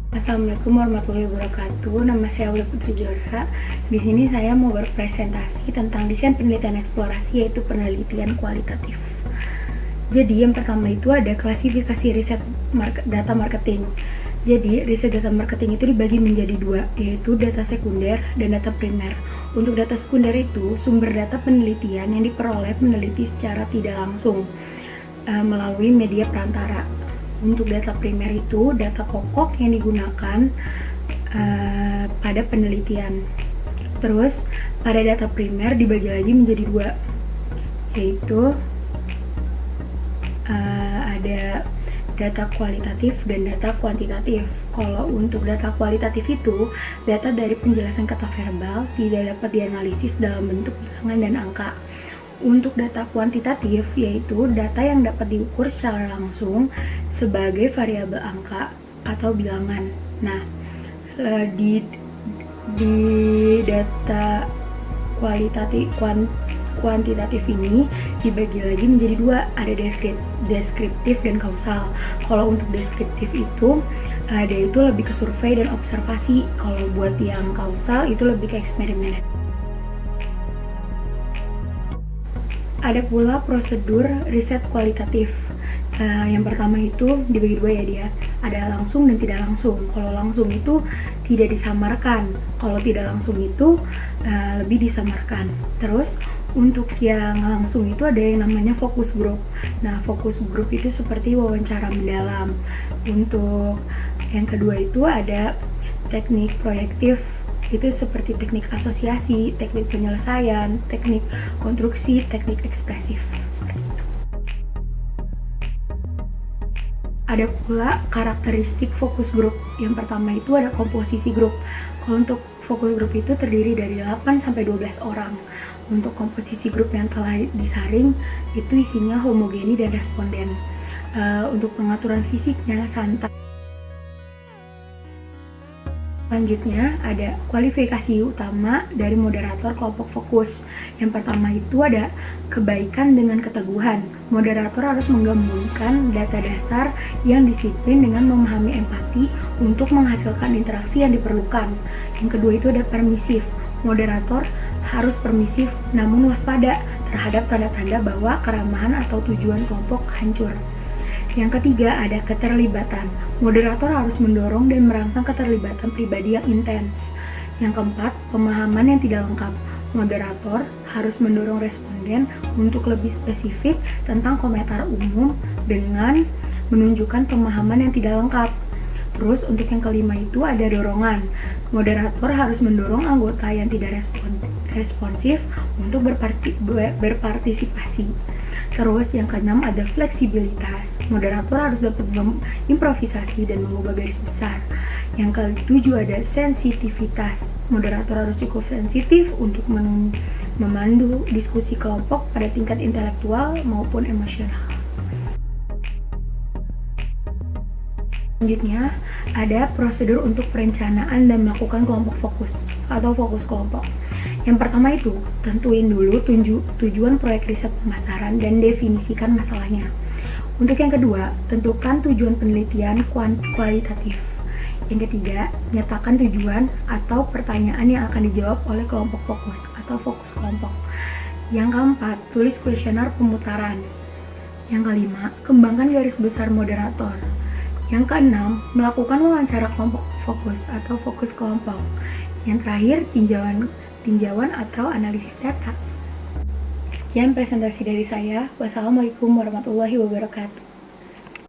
Assalamualaikum warahmatullahi wabarakatuh. Nama saya Aulia Putri Jora. Di sini saya mau berpresentasi tentang desain penelitian eksplorasi, yaitu penelitian kualitatif. Jadi yang pertama itu ada klasifikasi riset data marketing. Jadi riset data marketing itu dibagi menjadi dua, yaitu data sekunder dan data primer. Untuk data sekunder itu sumber data penelitian yang diperoleh peneliti secara tidak langsung melalui media perantara. Untuk data primer itu data pokok yang digunakan pada penelitian. Terus pada data primer dibagi lagi menjadi dua, yaitu ada data kualitatif dan data kuantitatif. Kalau untuk data kualitatif itu data dari penjelasan kata verbal tidak dapat dianalisis dalam bentuk bilangan dan angka. Untuk data kuantitatif yaitu data yang dapat diukur secara langsung sebagai variabel angka atau bilangan. Nah, di data kuantitatif ini dibagi lagi menjadi dua, ada deskriptif dan kausal. Kalau untuk deskriptif itu dia itu lebih ke survei dan observasi. Kalau buat yang kausal itu lebih ke eksperimen. Ada pula prosedur riset kualitatif. Yang pertama itu dibagi dua ya dia. Ada langsung dan tidak langsung. Kalau langsung itu tidak disamarkan. Kalau tidak langsung itu lebih disamarkan. Terus untuk yang langsung itu ada yang namanya focus group. Nah, focus group itu seperti wawancara mendalam. Untuk yang kedua itu ada teknik proyektif. Itu seperti teknik asosiasi, teknik penyelesaian, teknik konstruksi, teknik ekspresif, seperti itu. Ada pula karakteristik fokus grup. Yang pertama itu ada komposisi grup. Kalau untuk fokus grup itu terdiri dari 8-12 orang. Untuk komposisi grup yang telah disaring itu isinya homogeni dan responden. Untuk pengaturan fisiknya santai. Selanjutnya ada kualifikasi utama dari moderator kelompok fokus. Yang pertama itu ada kebaikan dengan keteguhan. Moderator harus menggabungkan data dasar yang disiplin dengan memahami empati untuk menghasilkan interaksi yang diperlukan. Yang kedua itu ada permisif. Moderator harus permisif namun waspada terhadap tanda-tanda bahwa keramahan atau tujuan kelompok hancur. Yang ketiga ada keterlibatan. Moderator harus mendorong dan merangsang keterlibatan pribadi yang intens. Yang keempat, pemahaman yang tidak lengkap. Moderator harus mendorong responden untuk lebih spesifik tentang komentar umum dengan menunjukkan pemahaman yang tidak lengkap. Terus untuk yang kelima itu ada dorongan. Moderator harus mendorong anggota yang tidak responsif untuk berpartisipasi. Terus yang keenam ada fleksibilitas. Moderator harus dapat improvisasi dan mengubah garis besar. Yang ketujuh ada sensitivitas. Moderator harus cukup sensitif untuk memandu diskusi kelompok pada tingkat intelektual maupun emosional. Selanjutnya ada prosedur untuk perencanaan dan melakukan kelompok fokus atau fokus kelompok. Yang pertama itu, tentuin dulu tujuan proyek riset pemasaran dan definisikan masalahnya. Untuk yang kedua, tentukan tujuan penelitian kualitatif. Yang ketiga, nyatakan tujuan atau pertanyaan yang akan dijawab oleh kelompok fokus atau fokus kelompok. Yang keempat, tulis kuesioner pemutaran. Yang kelima, kembangkan garis besar moderator. Yang keenam, melakukan wawancara kelompok fokus atau fokus kelompok. Yang terakhir, tinjauan atau analisis data. Sekian presentasi dari saya. Wassalamualaikum warahmatullahi wabarakatuh.